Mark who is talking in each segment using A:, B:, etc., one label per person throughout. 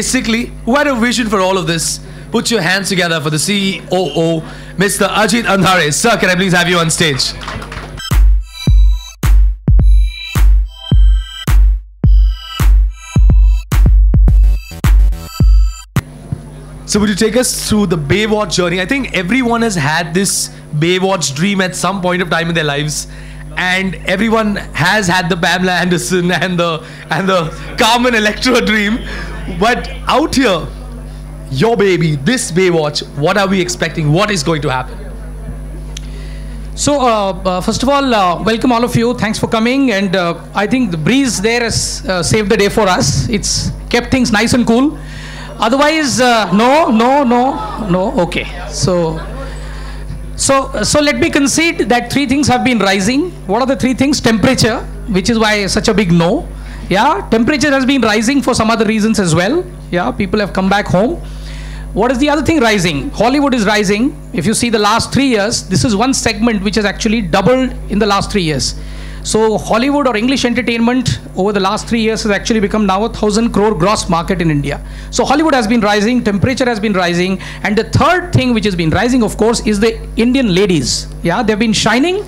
A: Basically, who had a vision for all of this? Put your hands together for the COO, Mr. Ajit Andhare. Sir, can I please have you on stage? So would you take us through the Baywatch journey? I think everyone has had this Baywatch dream at some point of time in their lives. And everyone has had the Pamela Anderson and the Carmen Electra dream. But out here, your baby, this Baywatch, what are we expecting? What is going to happen?
B: So, first of all, welcome all of you. Thanks for coming. And I think the breeze there has saved the day for us. It's kept things nice and cool. Otherwise, no. Okay. So let me concede that three things have been rising. What are the three things? Temperature, which is why such a big no. Yeah, temperature has been rising for some other reasons as well. Yeah, people have come back home. What is the other thing rising? Hollywood is rising. If you see the last 3 years, this is one segment which has actually doubled in the last 3 years. So Hollywood or English entertainment over the last 3 years has actually become now 1,000 crore gross market in India. So Hollywood has been rising, temperature has been rising, and the third thing which has been rising, of course, is the Indian ladies. Yeah, they've been shining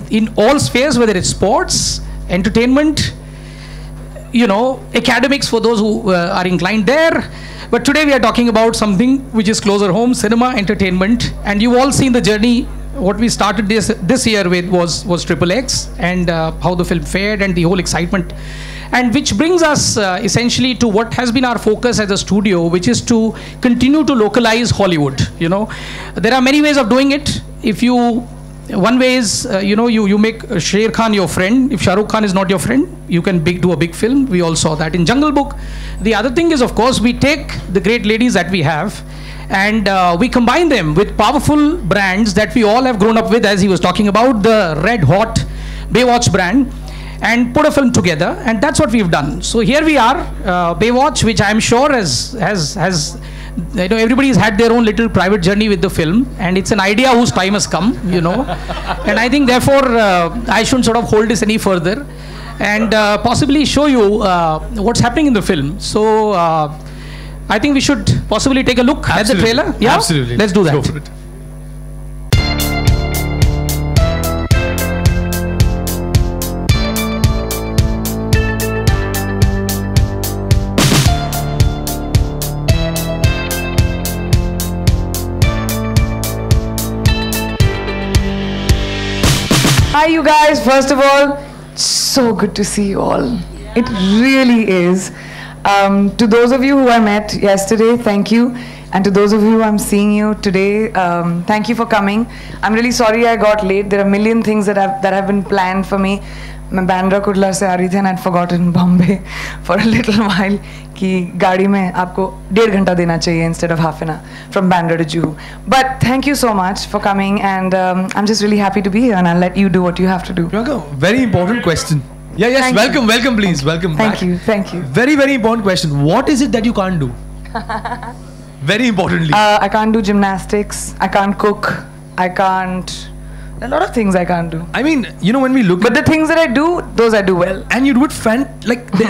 B: in all spheres, whether it's sports, entertainment, you know, academics for those who are inclined there. But today we are talking about something which is closer home, cinema, entertainment, and you've all seen the journey. What we started this year with was XXX and how the film fared and the whole excitement, and which brings us essentially to what has been our focus as a studio, which is to continue to localize Hollywood. You know, there are many ways of doing it. One way is you make Sher Khan your friend. If Shah Rukh Khan is not your friend, you can do a big film. We all saw that in Jungle Book. The other thing is, of course, we take the great ladies that we have and we combine them with powerful brands that we all have grown up with, as he was talking about, the red hot Baywatch brand, and put a film together, and that's what we've done. So here we are, Baywatch, which I'm sure has everybody's had their own little private journey with the film, and it's an idea whose time has come, you know. And I think therefore I shouldn't sort of hold this any further and possibly show you what's happening in the film. So I think we should possibly take a look at the trailer. Yeah,
A: absolutely.
B: Let's do that.
A: Go for it.
C: Hi you guys, first of all, so good to see you all. It really is. To those of you who I met yesterday, thank you. And to those of you who I'm seeing you today, thank you for coming. I'm really sorry I got late. There are a million things that have been planned for me. मैं Bandra Kurla से आ रही थी and I'd forgotten Bombay for a little while कि गाड़ी में आपको 1.5 घंटा देना चाहिए instead of half an hour from Bandra to Juhu. But thank you so much for coming, and I'm just really happy to be here, and I'll let you do what you have to do.
A: Priyanka, very important question. Yeah, yes,
C: Thank
A: welcome please, welcome back.
C: Thank you.
A: Very, very important question. What is it that you can't do? Very importantly.
C: I can't do gymnastics, I can't cook, I can't... A lot of things I can't do.
A: I mean, you know, when we look
C: But the things that I do, those I do well.
A: and you do it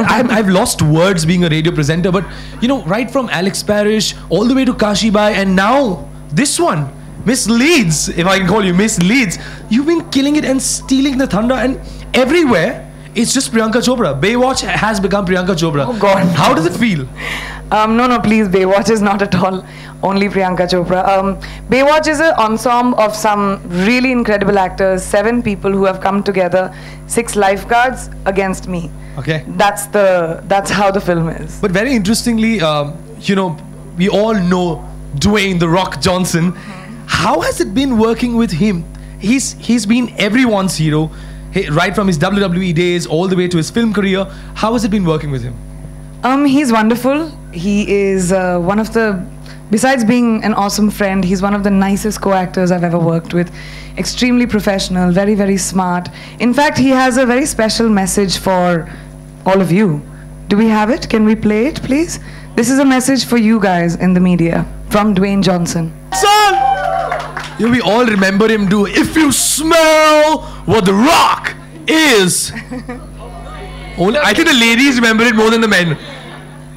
A: I've lost words being a radio presenter, but you know, right from Alex Parrish all the way to Kashi Bai, and now this one, Miss Leeds, if I can call you Miss Leeds, you've been killing it and stealing the thunder, and everywhere it's just Priyanka Chopra. Baywatch has become Priyanka Chopra.
C: Oh God.
A: How does it feel?
C: No, please, Baywatch is not at all only Priyanka Chopra. Baywatch is an ensemble of some really incredible actors, 7 people who have come together, 6 lifeguards against me.
A: Okay.
C: That's how the film is.
A: But very interestingly, you know, we all know Dwayne "The Rock" Johnson. How has it been working with him? He's been everyone's hero, right from his WWE days all the way to his film career. How has it been working with him?
C: He's wonderful. He is one of the, besides being an awesome friend, he's one of the nicest co-actors I've ever worked with. Extremely professional, very, very smart. In fact, he has a very special message for all of you. Do we have it? Can we play it, please? This is a message for you guys in the media from Dwayne Johnson.
A: Son! Yeah, we all remember him do "If you smell what The Rock is." I think the ladies remember it more than the men.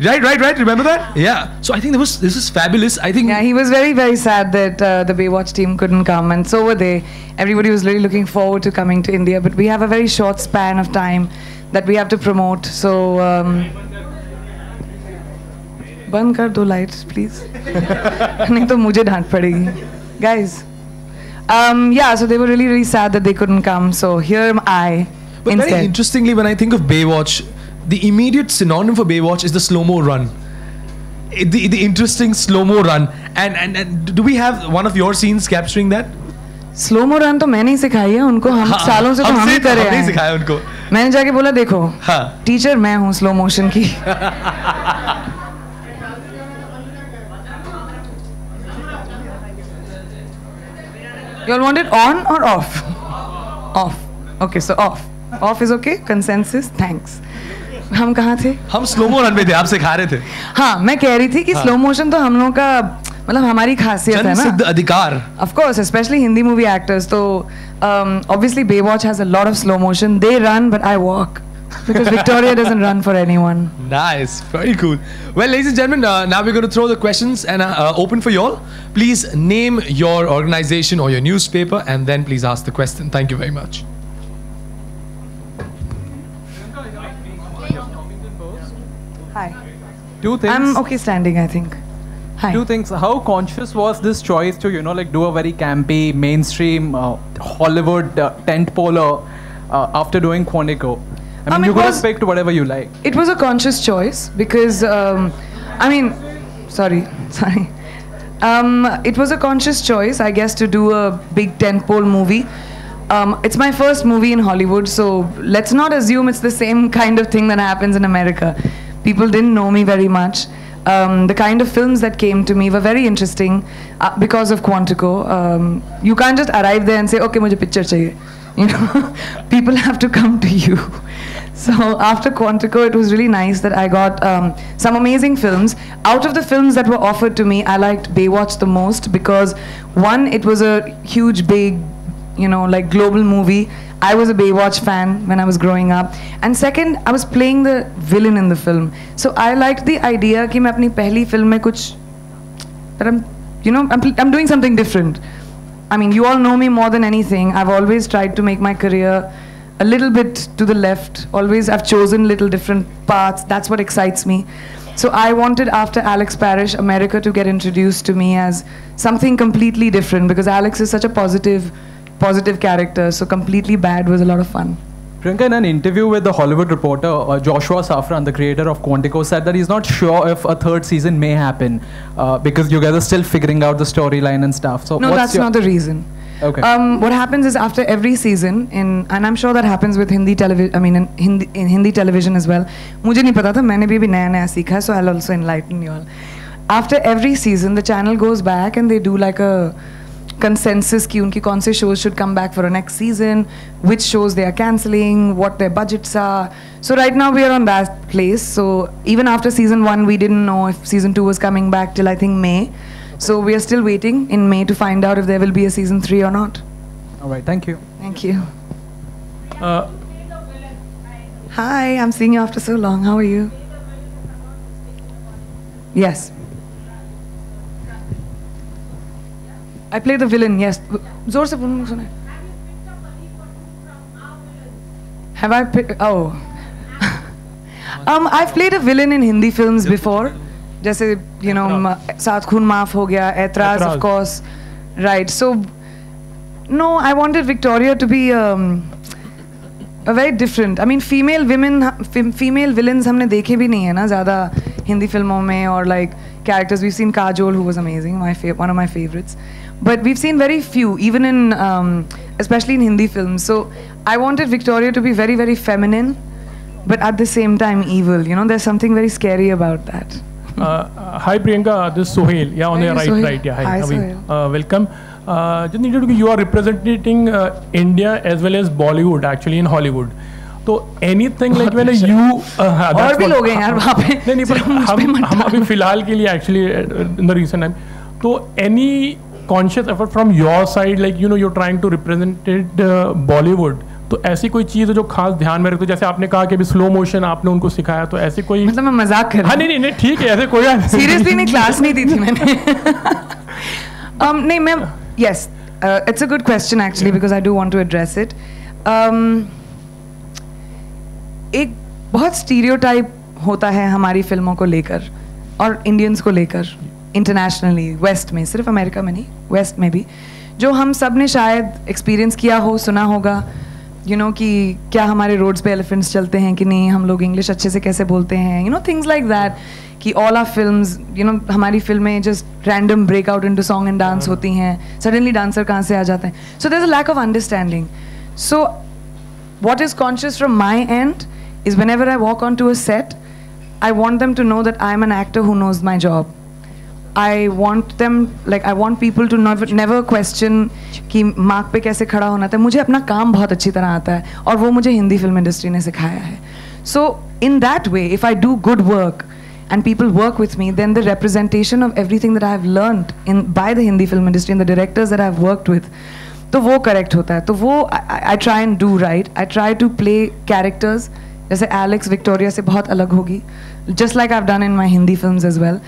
A: Right. Remember that? Yeah. So I think this was fabulous. I think.
C: Yeah, he was very, very sad that the Baywatch team couldn't come, and so were they. Everybody was really looking forward to coming to India, but we have a very short span of time that we have to promote. So, बंद कर दो lights, please. नहीं तो मुझे डांट पड़ेगी, guys. Yeah, so they were really, really sad that they couldn't come. So here am I.
A: But
C: instead.
A: very interestingly, when I think of Baywatch, the immediate synonym for Baywatch is the slow-mo run. The interesting slow-mo run. And do we have one of your scenes capturing that?
C: Slow-mo run तो मैंने ही सिखाई है उनको. हम सालों से तो हम ही कर रहे हैं.
A: हमने सिखाया उनको.
C: मैंने जाके बोला देखो,
A: हाँ.
C: टीचर मैं हूँ स्लो मोशन की. You all want it on or off? Off. Okay, so off. Off is okay. Consensus. Thanks. हम कहाँ थे?
A: हम स्लो-मो रन में थे. आप सिखा रहे थे.
C: हाँ, मैं कह रही थी कि स्लो मोशन तो हम लोगों का मतलब हमारी खासियत है ना.
A: जन्मसिद्ध अधिकार.
C: Of course, especially Hindi movie actors. So obviously Baywatch has a lot of slow motion. They run, but I walk. Because Victoria doesn't run for anyone.
A: Nice, very cool. Well, ladies and gentlemen, now we're going to throw the questions and open for you all. Please name your organization or your newspaper, and then please ask the question. Thank you very much.
C: Hi.
D: Two things.
C: I'm okay standing, I think. Hi.
D: Two things. How conscious was this choice to, like do a very campy, mainstream, Hollywood tent poler after doing Quantico? I mean, you could have picked whatever you like.
C: It was a conscious choice because, I mean, sorry. It was a conscious choice, I guess, to do a big tentpole movie. It's my first movie in Hollywood, so let's not assume it's the same kind of thing that happens in America. People didn't know me very much. The kind of films that came to me were very interesting because of Quantico. You can't just arrive there and say, okay, mujhe picture chahiye. You know, people have to come to you. So after Quantico, it was really nice that I got some amazing films. Out of the films that were offered to me, I liked Baywatch the most because one, it was a huge, big, like global movie. I was a Baywatch fan when I was growing up. And second, I was playing the villain in the film. So I liked the idea कि मैं अपनी पहली film में कुछ, that I'm doing something different. I mean, you all know me more than anything. I've always tried to make my career a little bit to the left. Always I've chosen little different paths. That's what excites me. So I wanted, after Alex Parrish, America to get introduced to me as something completely different because Alex is such a positive character. So completely bad was a lot of fun.
D: Priyanka, in an interview with the Hollywood Reporter, Joshua Safran, the creator of Quantico, said that he's not sure if a third season may happen because you guys are still figuring out the storyline and stuff. So
C: no, that's not the reason.
D: Okay.
C: What happens is after every season, and I'm sure that happens with Hindi television. I mean, in Hindi television as well. मुझे नहीं पता था, मैंने भी नया सीखा, so I'll also enlighten you all. After every season, the channel goes back and they do like a consensus कि उनकी कौन से shows should come back for a next season, which shows they are cancelling, what their budgets are. So right now we are on that place. So even after season 1, we didn't know if season 2 was coming back till I think May. So we are still waiting in May to find out if there will be a season 3 or not.
D: All right, thank you.
C: Thank you. Hi, I'm seeing you after so long. How are you? Yes. I play the villain, yes. Zor se bolna suna. Have I oh. I've played a villain in Hindi films before. जैसे, सात खून माफ हो गया, ऐतराज, of course. Right. So, no, I wanted Victoria to be a very different. I mean, female villains हमने देखे भी नहीं है ना ज़्यादा हिंदी फिल्मों में, or like characters. We've seen Kajol, who was amazing, one of my favorites. But we've seen very few, even in, especially in Hindi films. So I wanted Victoria to be very, very feminine, but at the same time evil. There's something very scary about that.
E: Hi Priyanka, this is Sohail. Yeah, on your right,
C: Sohail.
E: right. Yeah,
C: Hi
E: Sohail. Welcome. Just needed to, you are representing India as well as Bollywood actually in Hollywood. तो anything like when you
C: और भी लोग हैं यार वहाँ पे
E: नहीं पर हम अभी फिलहाल के लिए actually in the recent time तो any conscious effort from your side like you're trying to represent Bollywood तो ऐसी कोई चीज़ है जो खास ध्यान में रखते हो? जैसे आपने कहा कि अभी स्लो मोशन आपने उनको सिखाया, तो ऐसी कोई
C: मतलब मैं मजाक कर
E: हाँ नहीं नहीं ठीक है, ऐसे कोई
C: सीरियसली नहीं, क्लास नहीं दी थी मैंने नहीं मैं yes it's a good question actually because I do want to address it. एक बहुत स्टीरियोटाइप होता है हमारी फिल्मों को लेकर और इंडियंस को लेकर इंटरनेशनली, वेस्ट में, सिर्फ अमेरिका में नहीं, वेस्ट में भी, जो हम सब ने शायद एक्सपीरियंस किया हो, सुना होगा, यू नो, कि क्या हमारे रोड्स पे एलिफेंट्स चलते हैं कि नहीं, हम लोग इंग्लिश अच्छे से कैसे बोलते हैं, you know, things like that, कि all are films, you know, हमारी फिल्में just random breakout into song and dance होती हैं, सडनली डांसर कहाँ से आ जाते हैं. So there is a lack of understanding. So what is conscious from my end is whenever I walk onto a set, I want them to know that I'm an actor who knows my job. I want them, like, I want people to never question कि mark पे कैसे खड़ा होना था. मुझे अपना काम बहुत अच्छी तरह आता है और वो मुझे हिंदी फिल्म इंडस्ट्री ने सिखाया है. So in that way, if I do good work and people work with me, then the representation of everything that I have learned by the Hindi film industry and the directors that I have worked with, तो वो correct होता है. तो वो I try and do right. I try to play characters, जैसे Alex Victoria से बहुत अलग होगी, just like I have done in my Hindi films as well.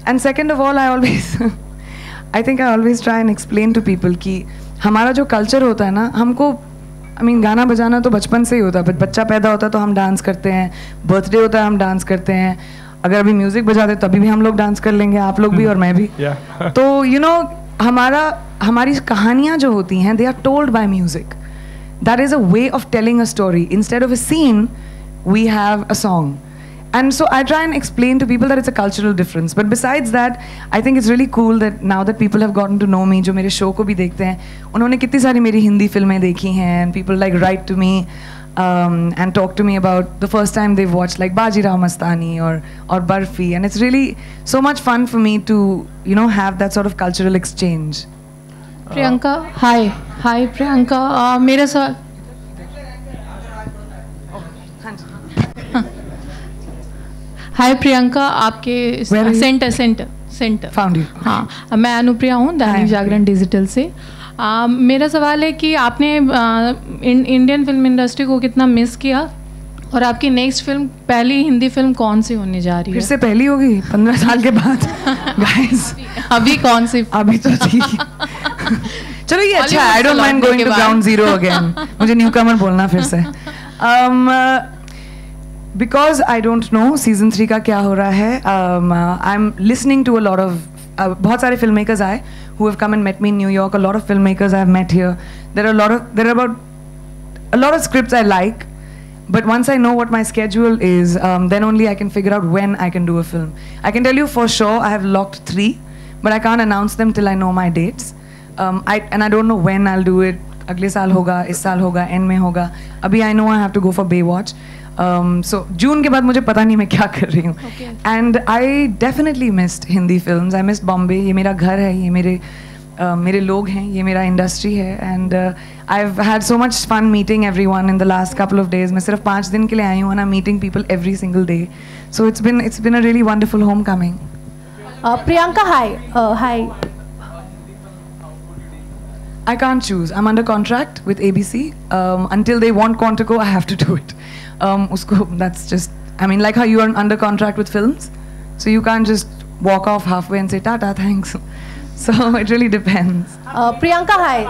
C: And second of all, I think I always try and explain to people कि हमारा जो culture होता है ना, हमको आई मीन गाना बजाना तो बचपन से ही होता है. बच्चा पैदा होता है तो हम डांस करते हैं, बर्थडे होता है हम डांस करते हैं, अगर अभी म्यूजिक बजा दे तभी भी हम लोग डांस कर लेंगे, आप लोग भी और मैं भी. तो यू नो, हमारी कहानियाँ जो होती हैं, they are told by music. That is a way of telling a story. Instead of a scene we have a song. And so I try and explain to people that it's a cultural difference. But besides that, I think it's really cool that now that people have gotten to know me, जो मेरे show को भी देखते हैं, उन्होंने कितनी सारी मेरी हिंदी फिल्में देखी हैं, and people like write to me and talk to me about the first time they've watched like Bajirao Mastani or Barfi, and it's really so much fun for me to, you know, have that sort of cultural exchange.
F: Priyanka, hi Priyanka, मेरा सवाल. हाय प्रियंका, आपके centre
C: Found you.
F: हाँ, मैं अनुप्रिया हूँ, Dainik Jagran digital से. मेरा सवाल है कि आपने इंडियन फिल्म इंडस्ट्री को कितना मिस किया और आपकी नेक्स्ट फिल्म, पहली हिंदी फिल्म कौन सी होने जा रही है?
C: फिर से पहली होगी 15 साल के बाद. गाइस
F: अभी कौन सी?
C: अभी तो थी. चलो ये अच्छा है. I don't mind going to ground zero again. मुझे न्यू कमर बोलना फिर से. Because I don't know season 3 का क्या हो रहा है. I'm listening to a lot of बहुत सारे filmmakers आए who have come and met me in New York. A lot of filmmakers I have met here. There are about a lot of scripts I like, but once I know what my schedule is, then only I can figure out when I can do a film. I can tell you for sure I have locked 3, but I can't announce them till I know my dates. And I don't know when I'll do it. अगले साल होगा, इस साल होगा, end में होगा. अभी I know I have to go for Baywatch. So जून के बाद मुझे पता नहीं मैं क्या कर रही हूँ. And I definitely missed Hindi films. I missed Bombay. ये मेरा घर है, ये मेरे लोग हैं, ये मेरा इंडस्ट्री है. And I've had so much fun meeting everyone in the last couple of days. मैं सिर्फ 5 दिन के लिए आई हूँ and I'm meeting people every single day. So it's been a really wonderful homecoming.
F: Priyanka, hi.
C: I can't choose. I'm under contract with ABC. Until they want Quantico, I have to do it. That's just, I mean, like how you are under contract with films. So you can't just walk off halfway and say, Tata, thanks. So it really depends.
F: Priyanka, hi.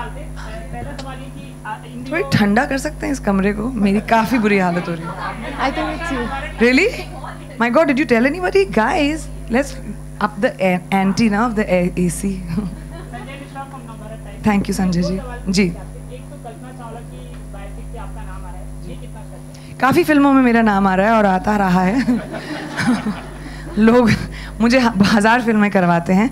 C: थोड़ी ठंडा कर सकते हैं इस कमरे को? मेरी काफ़ी बुरी हालत हो रही है.
F: I think it's you.
C: Really? My God, did you tell anybody? Guys, let's up the ante now of the AC. Thank you, Sanjay जी. जी. काफ़ी फिल्मों में मेरा नाम आ रहा है और आता रहा है. लोग मुझे 1000 फिल्में करवाते हैं.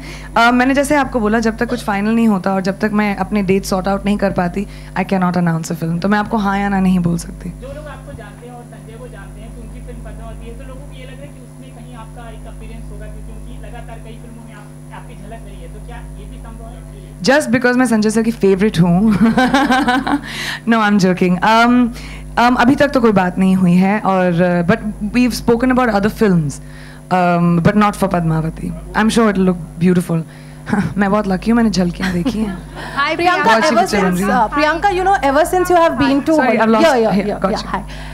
C: मैंने जैसे आपको बोला, जब तक कुछ फाइनल नहीं होता और जब तक मैं अपने डेट सॉर्ट आउट नहीं कर पाती, I can not announce a film. तो मैं आपको हाँ या ना नहीं बोल सकती.
G: जो लोग आपको जानते हैं और संजय को जानते हैं, तो उनकी फिल्म पता होती है, तो लोगों को ये लग रहा है कि उसमें कहीं आपका एक अपीयरेंस होगा, क्योंकि उनकी लगातार कई फिल्मों में आपकी झलक रही है. तो क्या ये भी संभव है?
C: जस्ट बिकॉज मैं संजय सर की फेवरेट हूँ. No, I am joking. अभी तक तो कोई बात नहीं हुई है, और but we have spoken about other films, but not for Padmavati. I am sure it look beautiful. मैं बहुत लकी हूँ, मैंने झलकियाँ देखी हैं.
H: Hi Priyanka, Priyanka, you know, ever since you have been to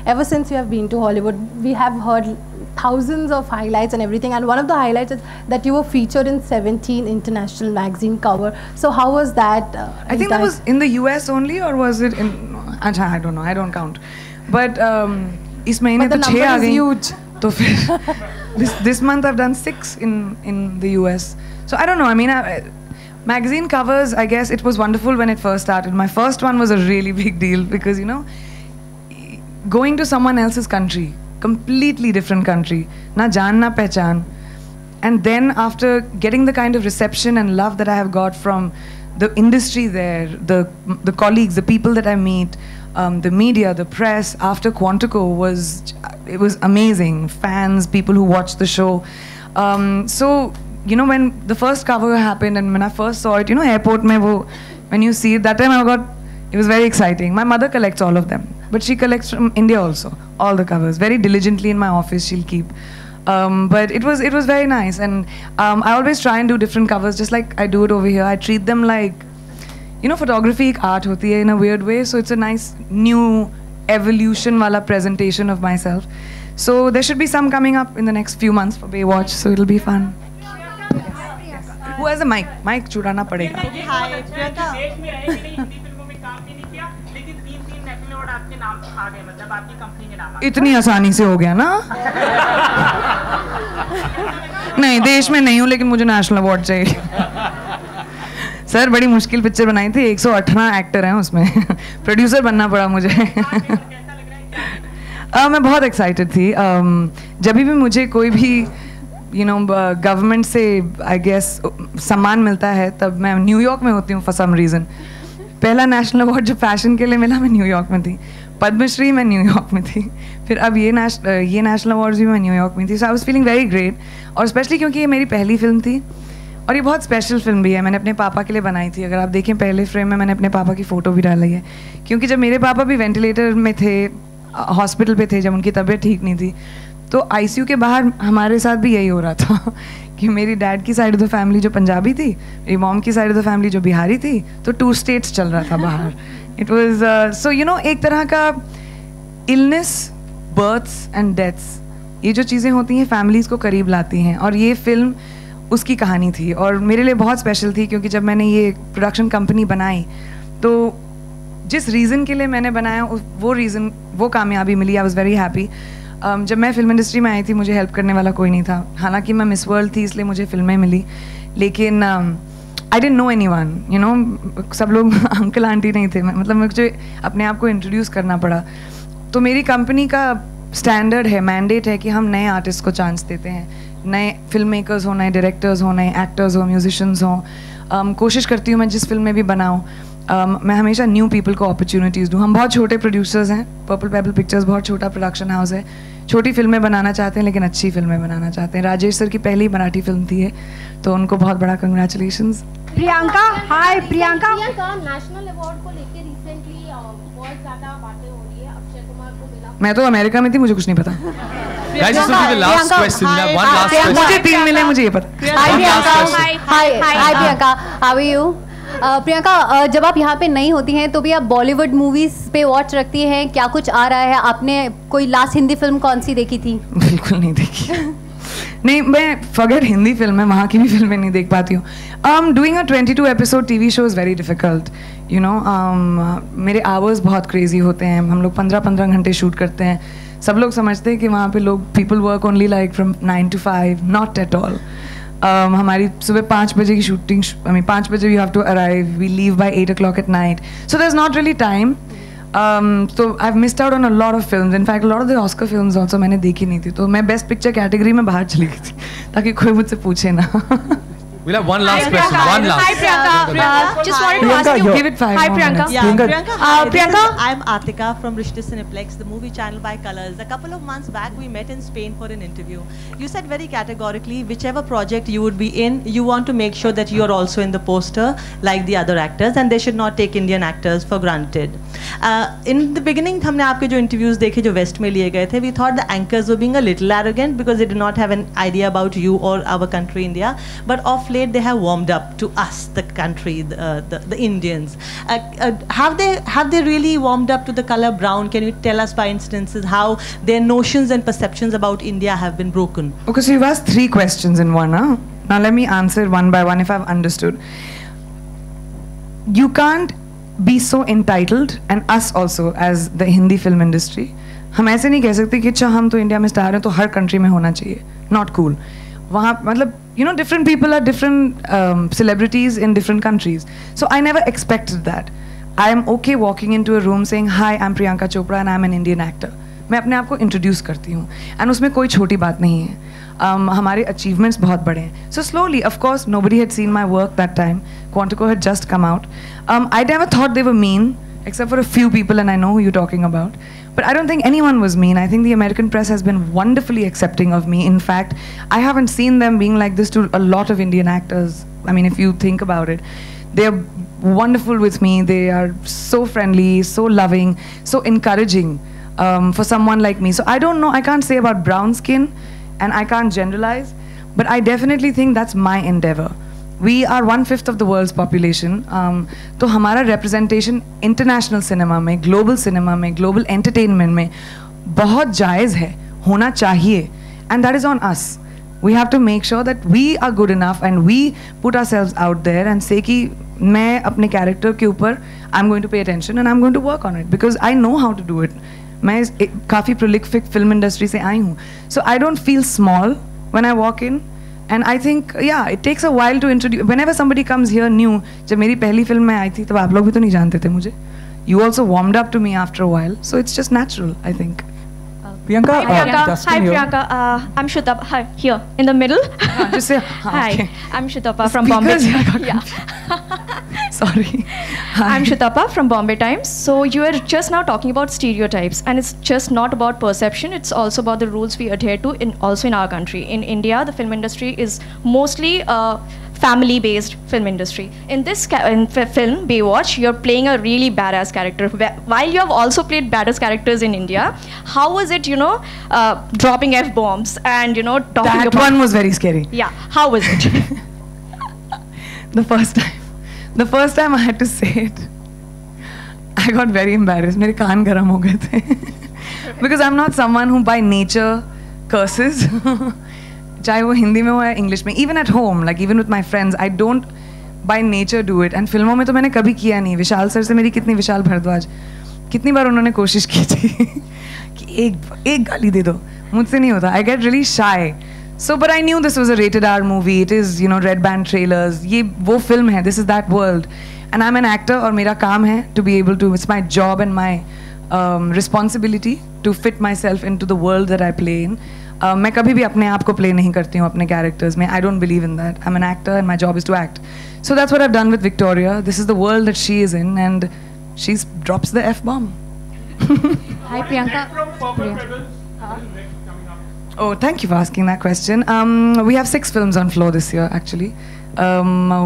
H: ever since you have been to Hollywood, we have heard thousands of highlights and everything, and one of the highlights is that you were featured in 17 international magazine cover. So how was that?
C: I think that was in the US only, or was it in? I don't know. I don't count. But इस महीने तो 6 आ गई. तो फिर this month I've done 6 in the US. So I don't know. I mean, magazine covers, I guess it was wonderful when it first started. My first one was a really big deal because, you know, going to someone else's country, completely different country, na jaan na pehchan, and then after getting the kind of reception and love that I have got from the industry there, the colleagues, the people that I meet, the media, the press, after Quantico it was amazing. Fans, people who watched the show. So, you know, when the first cover happened and when I first saw it, you know, airport mein when you see it, that time it was very exciting. My mother collects all of them, but she collects from India also, all the covers, very diligently in my office she'll keep. But it was very nice, and I always try and do different covers, just like I do it over here. I treat them like, you know, photography ek art hoti hai in a weird way, so it's a nice new evolution wala presentation of myself. So there should be some coming up in the next few months for Baywatch, so it'll be fun. Who has a mic? Mic churana padega.
G: Hi, Priyanka. देश में रहे कि नहीं, हिंदी फिल्मों में काम भी नहीं किया, लेकिन 3 नेशनल अवार्ड आपके नाम आ गए, मतलब आपकी कंपनी के नाम आ गए.
C: इतनी आसानी से हो गया ना? नहीं, देश में नहीं हूँ, लेकिन मुझे नेशनल अवार्ड चाहिए. सर, बड़ी मुश्किल पिक्चर बनाई थी, 118 एक्टर हैं उसमें. प्रोड्यूसर बनना पड़ा मुझे. मैं बहुत एक्साइटेड थी. जब भी मुझे कोई भी गवर्नमेंट से आई गेस सम्मान मिलता है, तब मैं न्यूयॉर्क में होती हूँ फॉर सम रीज़न. पहला नेशनल अवार्ड जो फैशन के लिए मिला, मैं न्यूयॉर्क में थी. पद्मश्री मैं न्यूयॉर्क में थी. फिर अब ये नेशनल अवार्ड्स भी मैं न्यूयॉर्क में थी. So I was feeling very great, और स्पेशली क्योंकि ये मेरी पहली फिल्म थी और ये बहुत स्पेशल फिल्म भी है. मैंने अपने पापा के लिए बनाई थी. अगर आप देखें पहले फ्रेम में मैंने अपने पापा की फ़ोटो भी डाली है, क्योंकि जब मेरे पापा भी वेंटिलेटर में थे, हॉस्पिटल पे थे, जब उनकी तबीयत ठीक नहीं थी, तो आईसीयू के बाहर हमारे साथ भी यही हो रहा था कि मेरी डैड की साइड ऑफ द फैमिली जो पंजाबी थी, मेरी मॉम की साइड ऑफ द फैमिली जो बिहारी थी, तो 2 स्टेट्स चल रहा था बाहर. It was so you know, एक तरह का इलनेस, बर्थ्स एंड डेथ्स, ये जो चीज़ें होती हैं फैमिलीज़ को करीब लाती हैं, और ये फिल्म उसकी कहानी थी. और मेरे लिए बहुत स्पेशल थी, क्योंकि जब मैंने ये प्रोडक्शन कंपनी बनाई, तो जिस रीज़न के लिए मैंने बनाया वो रीज़न, वो कामयाबी मिली. I was very happy. जब मैं फिल्म इंडस्ट्री में आई थी, मुझे हेल्प करने वाला कोई नहीं था. हालांकि मैं मिस वर्ल्ड थी, इसलिए मुझे फिल्में मिली, लेकिन I didn't know anyone. You know, सब लोग अंकल आंटी नहीं थे. मतलब मुझे अपने आप को इंट्रोड्यूस करना पड़ा. तो मेरी कंपनी का स्टैंडर्ड है, मैंडेट है कि हम नए आर्टिस्ट को चांस देते हैं. नए फिल्म मेकर्स हो, नए डायरेक्टर्स हो, नए एक्टर्स हो, म्यूजिशियंस हों. कोशिश करती हूँ मैं जिस फिल्म में भी बनाऊँ, मैं हमेशा न्यू पीपल को अपॉर्चुनिटीज़ दूँ. हम बहुत छोटे प्रोड्यूसर्स हैं. पर्पल पेबल पिक्चर्स बहुत छोटा प्रोडक्शन हाउस है. छोटी फिल्में बनाना चाहते हैं, लेकिन अच्छी फिल्में बनाना चाहते हैं. राजेश सर की पहली मराठी फिल्म थी ये, तो उनको बहुत बड़ा कंग्रेचुलेशंस.
H: प्रियंका, हाय प्रियंका.
I: नेशनल अवार्ड को लेकर रिसेंटली बहुत ज़्यादा बातें हो रही है. अक्षय कुमार को मिला.
C: मैं तो अमेरिका में थी, मुझे कुछ नहीं पता.
A: Guys, this will be the last question. We have one last question.
C: मुझे 3 मिले, मुझे ये पता.
H: Hi Priyanka, how are you? Priyanka, जब आप यहाँ पे नहीं होती हैं तो भी आप बॉलीवुड मूवीज पे वॉच रखती हैं. क्या कुछ आ रहा है? आपने कोई लास्ट हिंदी फिल्म कौन सी देखी थी?
C: बिल्कुल नहीं देखी. नहीं, मैं फॉरगेट हिंदी फिल्म है, वहाँ की भी फिल्में नहीं देख पाती हूँ. Doing a 22 episode TV show is very difficult. You know, मेरे आवर्स बहुत क्रेजी होते हैं. हम लोग 15-15 घंटे शूट करते हैं. सब लोग समझते हैं कि वहाँ पे लोग people work only like from 9 to 5. Not at all. हमारी सुबह 5 बजे की शूटिंग, 5 बजे we have to arrive, we leave by 8 o'clock at night, so there's not really time. So I've missed out on a lot of films. In fact, a lot of the Oscar films also मैंने देखी नहीं थी. तो मैं best picture category में बाहर चली गई थी, ताकि कोई मुझसे पूछे ना.
A: We'll have one last question. One last.
J: Hi Priyanka. Just wanted to ask you.
C: Give it 5
J: Hi
C: more
J: Priyanka.
C: minutes.
J: Yeah, Priyanka.
K: I'm Atika from Rishta Cineplex, the movie channel by Colors. A couple of months back, we met in Spain for an interview. You said very categorically, whichever project you would be in, you want to make sure that you are also in the poster like the other actors, and they should not take Indian actors for granted. In the beginning, हमने आपके जो interviews देखे जो West में लिए गए थे, we thought the anchors were being a little arrogant because they did not have an idea about you or our country, India. But of late they have warmed up to us, the country, the Indians. Have they really warmed up to the color brown? Can you tell us, by instances, how their notions and perceptions about India have been broken?
C: Okay, so you've asked 3 questions in one, huh? Now let me answer one by one if I've understood. You can't be so entitled, and us also as the Hindi film industry. हम ऐसे नहीं कह सकते कि अच्छा हम तो India में स्टार हैं तो हर कंट्री में होना चाहिए. Not cool. वहाँ मतलब different people are different celebrities in different countries. So I never expected that. I am okay walking into a room saying, "Hi, I'm Priyanka Chopra and I'm an Indian actor." मैं अपने आप को introduce करती हूँ. And उसमें कोई छोटी बात नहीं है. हमारे achievements बहुत बड़े हैं. So slowly, of course, nobody had seen my work that time. Quantico had just come out. I never thought they were mean, except for a few people, and I know who you're talking about. But I don't think anyone was mean. I think the American press has been wonderfully accepting of me. In fact, I haven't seen them being like this to a lot of Indian actors. I mean, if you think about it, they're wonderful with me. They are so friendly, so loving, so encouraging for someone like me. So I don't know, I can't say about brown skin and I can't generalize, but I definitely think that's my endeavor. We are 1/5 of the world's population. तो हमारा representation international cinema में, global cinema में, global entertainment में बहुत जायज़ है, होना चाहिए, and that is on us. We have to make sure that we are good enough and we put ourselves out there and say कि मैं अपने character के ऊपर I'm going to pay attention and I'm going to work on it because I know how to do it. मैं काफ़ी prolific film industry से आई हूँ, so I don't feel small when I walk in. And I think, yeah, it takes a while to introduce. Whenever somebody comes here new, जब मेरी पहली film में आई थी तब आप लोग भी तो नहीं जानते थे मुझे. You also warmed up to me after a while, so it's just natural, I think.
J: Priyanka,
L: Hi Priyanka. Hi
J: here.
L: Priyanka. I'm Shutapa. Hi, here in the middle.
C: Just say
L: hi.
C: Okay.
L: I'm Shutapa from Bombay.
C: Yeah. Sorry. Hi.
L: I'm Shutapa from Bombay Times. So you were just now talking about stereotypes, and it's just not about perception. It's also about the rules we adhere to also in our country. In India, the film industry is mostly family-based film industry. In this film, Baywatch, you're playing a really badass character. While you have also played badass characters in India, how was it, dropping F-bombs and, talking about...
C: That one was very scary.
L: Yeah, how was it?
C: The first time I had to say it, I got very embarrassed. मेरे कान गरम हो गए थे. Because I'm not someone who by nature curses. चाहे वो हिंदी में हो या इंग्लिश में. Even at home, like even with my friends, I don't by nature do it. And फिल्मों में तो मैंने कभी किया नहीं. विशाल सर से मेरी विशाल भारद्वाज कितनी बार उन्होंने कोशिश की थी कि एक गाली दे दो. मुझसे नहीं होता. I get really shy. So, but I knew this was a rated R movie. It is, red band trailers. ये वो film है. This is that world. And I'm an actor और मेरा काम है to be able to, it's my job and my responsibility to fit myself into the world that I play in. मैं कभी भी अपने आप को play नहीं करती हूँ अपने characters में. I don't believe in that. I'm an actor and my job is to act. So that's what I've done with Victoria. This is the world that she is in and she drops the F-bomb.
F: Hi Priyanka.
C: Oh, thank you for asking that question. We have 6 films on floor this year, actually.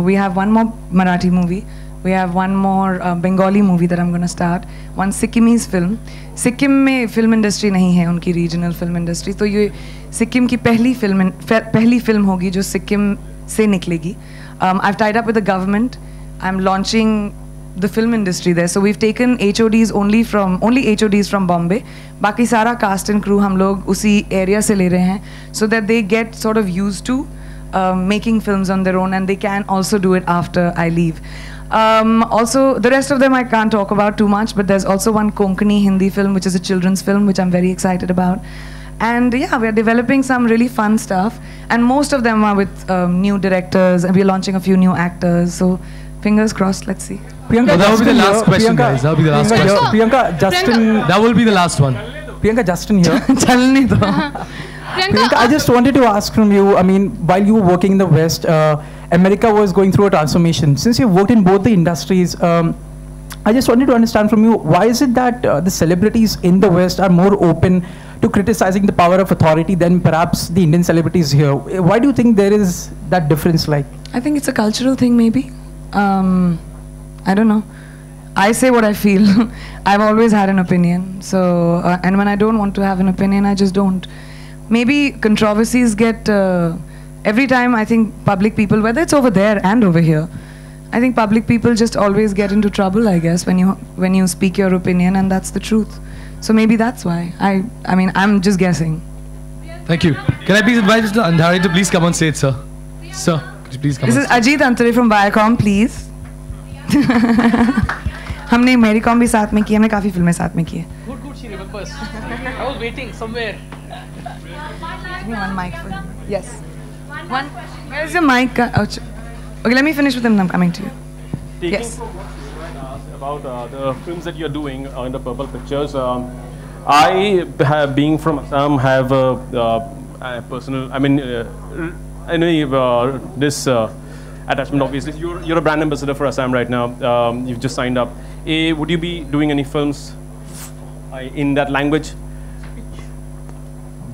C: We have one more Marathi movie. We have one more Bengali movie that I'm going to start. One Sikkimese film. Sikkim में film industry नहीं है, उनकी regional film industry. तो ये सिक्किम की पहली film होगी जो सिक्किम से निकलेगी. I've tied up with the government. I'm launching the film industry there. So we've taken HODs only HODs from Bombay. बाकी सारा cast and crew हम लोग उसी area से ले रहे हैं, so that they get sort of used to making films on their own and they can also do it after I leave. Also, the rest of them I can't talk about too much, but there's also one Konkani Hindi film, which is a children's film, which I'm very excited about. And yeah, we're developing some really fun stuff. And most of them are with new directors, and we're launching a few new actors. So fingers crossed, let's see.
A: Priyanka, that will be the last question, guys. That will be the last question.
J: Priyanka, Justin.
A: That will be the last one.
J: Priyanka, Justin here.
C: Chalne do.
J: Priyanka, I just wanted to ask from you, I mean, while you were working in the West, America was going through a transformation. Since you've worked in both the industries, I just wanted to understand from you, why is it that the celebrities in the West are more open to criticizing the power of authority than perhaps the Indian celebrities here? Why do you think there is that difference like?
C: I think it's a cultural thing maybe. I don't know. I say what I feel. I've always had an opinion. So, and when I don't want to have an opinion, I just don't. Maybe controversies get every time I think public people, whether it's over there and over here, I think public people just always get into trouble, I guess, when you speak your opinion, and that's the truth. So maybe that's why. I mean, I'm just guessing.
A: Thank you. Can I please invite Mr. Andhari to please come on stage, sir? Sir, could you please come
C: This
A: on
C: is
A: stage?
C: Ajit Antare from Viacom, please. हमने मेरी com भी साथ में की, हमने काफी फिल्में साथ में की है.
B: Good, she remembers. I was waiting somewhere.
C: Give me one mic for him. Yes. One. Where is your mic? Okay, let me finish with him. I'm coming to you. Yes.
M: About the films that you're doing in the Purple Pictures, I have, being from Assam, have a personal. I mean, this attachment. Obviously, you're a brand ambassador for Assam right now. You've just signed up. Would you be doing any films in that language?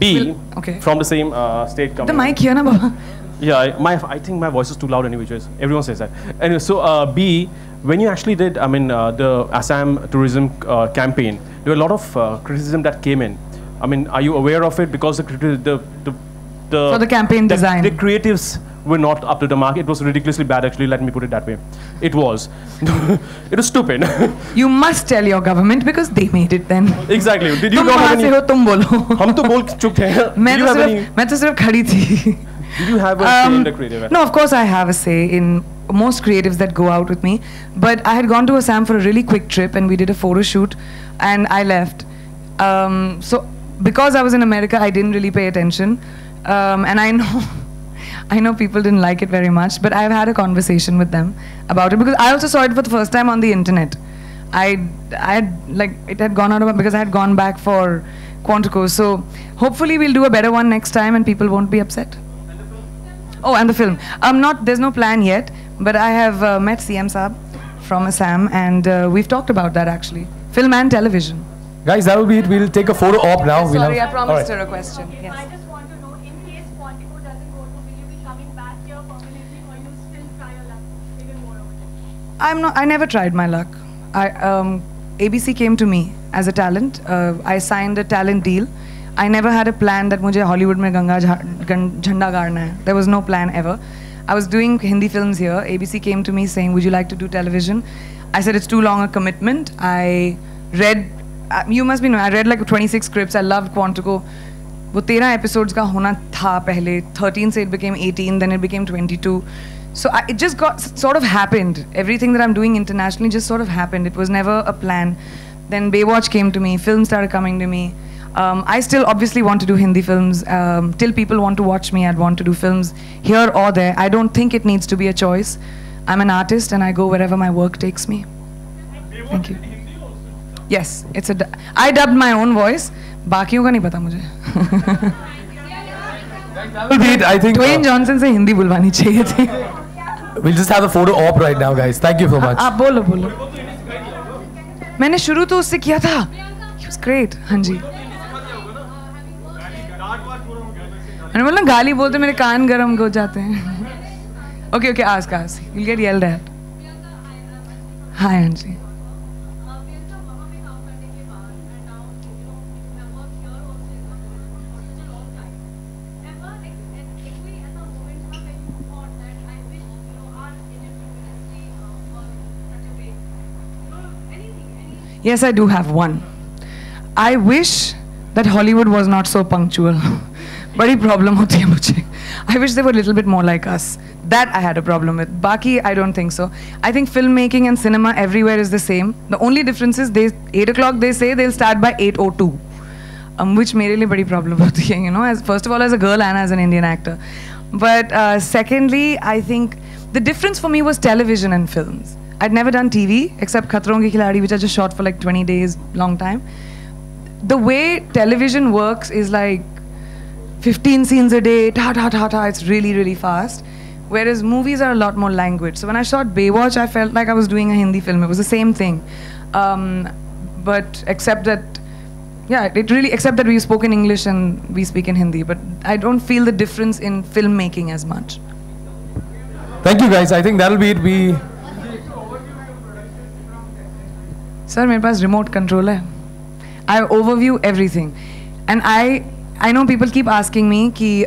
M: B,
C: okay.
M: From the same state company.
C: The mic here, na Baba?
M: Yeah, I think my voice is too loud anyway. Everyone says that. Anyway, so B, when you actually did, the Assam tourism campaign, there were a lot of criticism that came in. I mean, are you aware of it? Because
C: for the campaign design,
M: the creatives were not up to the mark. It was ridiculously bad, actually. Let me put it that way. It was. It was stupid.
C: You must tell your government because they made it then.
M: Exactly. Did you
C: तुम कहाँ से हो तुम बोलो.
M: हम तो बोल चुके हैं.
C: मैं तो सिर्फ खड़ी थी.
M: Did you have a say in the creative?
C: No, of course I have a say in most creatives that go out with me. But I had gone to Assam for a really quick trip and we did a photo shoot and I left. So because I was in America, I didn't really pay attention. And I know people didn't like it very much, but I've had a conversation with them about it because I also saw it for the first time on the internet. I had it had gone out of because I had gone back for Quantico. So hopefully we'll do a better one next time and people won't be upset. Oh, and the film. There's no plan yet, but I have met CM Saab from Assam and we've talked about that actually. Film and television.
A: Guys, that will be it. We'll take a photo op now.
C: Sorry, I promised her a question. Yes.
I: I just want to know, in case Quantico doesn't go through, will you be coming back here permanently or you still try your luck even more over there?
C: I never tried my luck. ABC came to me as a talent. I signed a talent deal. I never had a plan that मुझे Hollywood में झंडा गाड़ना है. There was no plan ever. I was doing Hindi films here. ABC came to me saying, would you like to do television? I said, it's too long a commitment. I read, you must be knowing, I read like 26 scripts. I loved Quantico. वो 13 episodes का होना था पहले. 13 से it became 18, then it became 22. So it just sort of happened. Everything that I'm doing internationally just sort of happened. It was never a plan. Then Baywatch came to me. Films started coming to me. I still obviously want to do Hindi films. Till people want to watch me, I'd want to do films here or there. I don't think it needs to be a choice. I'm an artist and I go wherever my work takes me. Thank you. Yes, I dubbed my own voice. बाकियों का नहीं पता मुझे.
A: I think
C: Dwayne Johnson से हिंदी बुलवानी चाहिए थी.
A: We'll just have a photo op right now, guys. Thank you so much.
C: आप बोलो. मैंने शुरू तो उससे किया था. He was great. हाँ जी. मैंने बोला गाली बोलते मेरे कान गरम हो जाते हैं. Okay, ask. You'll get yelled at. Hi, Anji. Yes, I do have one. I wish that Hollywood was not so punctual. बड़ी problem होती है मुझे. I wish they were a little bit more like us. That I had a problem with. Baki, I don't think so. I think filmmaking and cinema everywhere is the same. The only difference is 8 o'clock they say they'll start by 8:02. Which मेरे लिए बड़ी problem होती है, you know, first of all as a girl and as an Indian actor. But secondly, I think the difference for me was television and films. I'd never done TV except Khatron Ki Khiladi, which I just shot for like 20 days, long time. The way television works is like 15 scenes a day, it's really, really fast. Whereas movies are a lot more languid. So when I shot Baywatch, I felt like I was doing a Hindi film. It was the same thing. But except that, except that we spoke in English and we speak in Hindi. But I don't feel the difference in filmmaking as much.
A: Thank you guys. I think that'll be it. Sir, मेरे पास remote control है. I overview everything. And
C: I know people keep asking me कि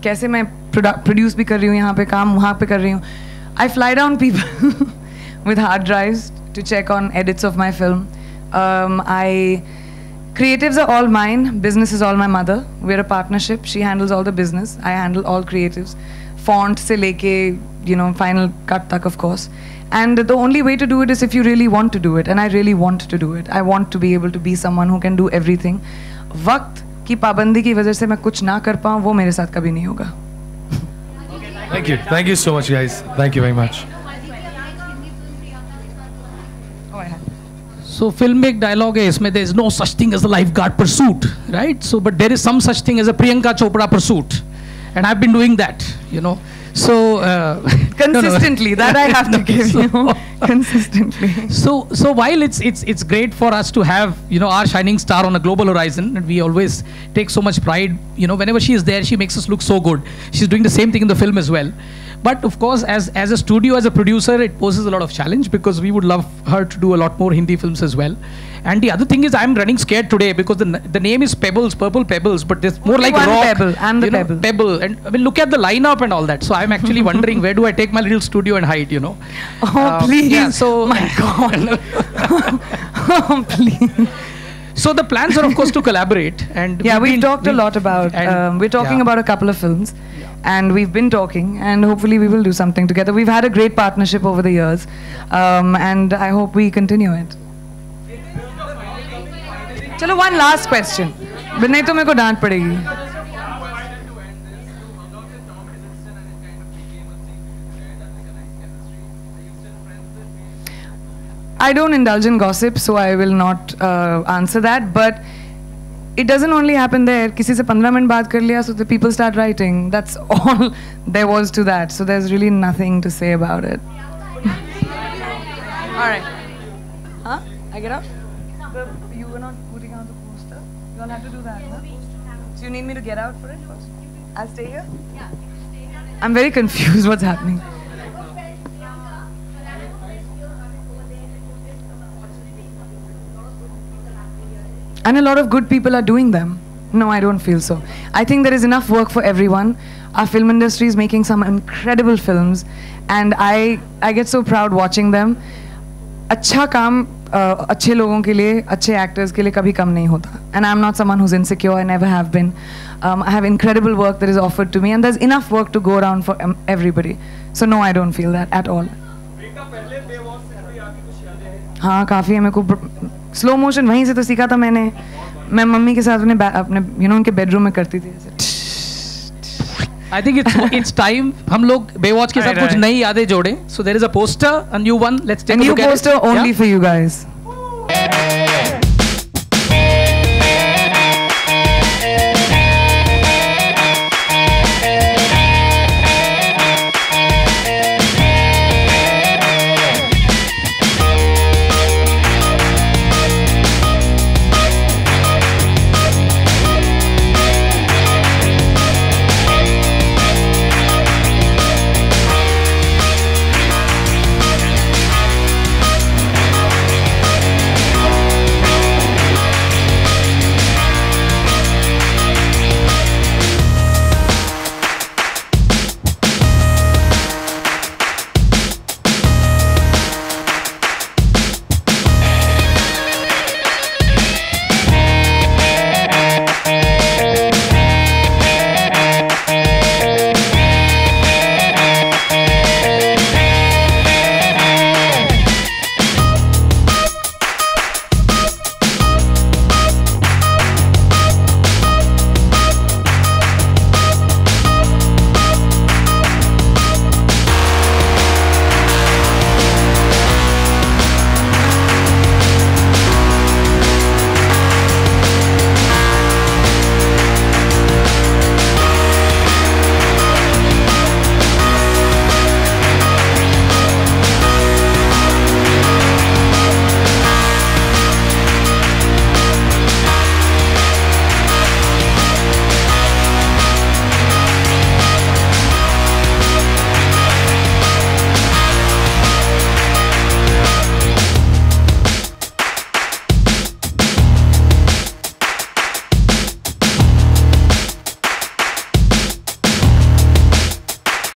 C: कैसे मैं produce भी कर रही हूँ यहाँ पे काम वहाँ पे कर रही हूँ. I fly down people with hard drives to check on edits of my film. Creatives are all mine. Business is all my mother. We're a partnership. She handles all the business. I handle all creatives. Font se leke, final cut tak, of course. And the only way to do it is if you really want to do it. And I really want to do it. I want to be able to be someone who can do everything. वक्त की पाबंदी की वजह से मैं कुछ ना कर पाऊँ वो मेरे साथ कभी नहीं होगा.
A: Thank you so much, guys. Thank you very much.
B: So film में एक dialogue है इसमें, there is no such thing as a lifeguard pursuit, right? So but there is some such thing as a Priyanka Chopra pursuit, and I've been doing that, So
C: consistently, that I have to give you consistently.
B: So while it's great for us to have our shining star on a global horizon, and we always take so much pride, whenever she is there, she makes us look so good. She's doing the same thing in the film as well. But of course, as a studio, as a producer, it poses a lot of challenge because we would love her to do a lot more Hindi films as well. And the other thing is, I'm running scared today because the name is Pebbles, Purple Pebbles, but it's more like
C: one
B: rock.
C: Pebble. I'm the Pebble.
B: Pebble. And I mean, look at the lineup and all that. So I'm actually wondering where do I take my little studio and hide,
C: Oh, please.
B: Yeah, so
C: my God. Oh, please.
B: So the plans are, of course, to collaborate. And
C: yeah, we've talked a lot about, we're talking about a couple of films. And we've been talking, and hopefully we will do something together. We've had a great partnership over the years, and I hope we continue it. Chalo, one last question. But nahi to meko dant padegi. I don't indulge in gossip, so I will not answer that. But it doesn't only happen there. Kisi se 15 minute baat kar liya, so the people start writing. That's all there was to that. So there's really nothing to say about it. All right. Huh? I get up? You were not putting out the poster. You all have to do that, huh? So you need me to get out for it first? I'll stay here? Yeah. I'm very confused what's happening. And a lot of good people are doing them. No, I don't feel so. I think there is enough work for everyone. Our film industry is making some incredible films, and I get so proud watching them. अच्छा काम अच्छे लोगों के लिए, अच्छे actors के लिए कभी कम नहीं होता. And I'm not someone who's insecure. I never have been. I have incredible work that is offered to me, and there's enough work to go around for everybody. So no, I don't feel that at all. हाँ, काफी है. मेरे को slow motion वहीं से तो सीखा था मैंने. मैं मम्मी के साथ अपने उनके बेडरूम में करती थी.
B: I think it's time हम लोग Baywatch के साथ कुछ नई यादें जोड़ें. So there is a poster, a new one. Let's take a look at it.
C: A new poster only for you guys.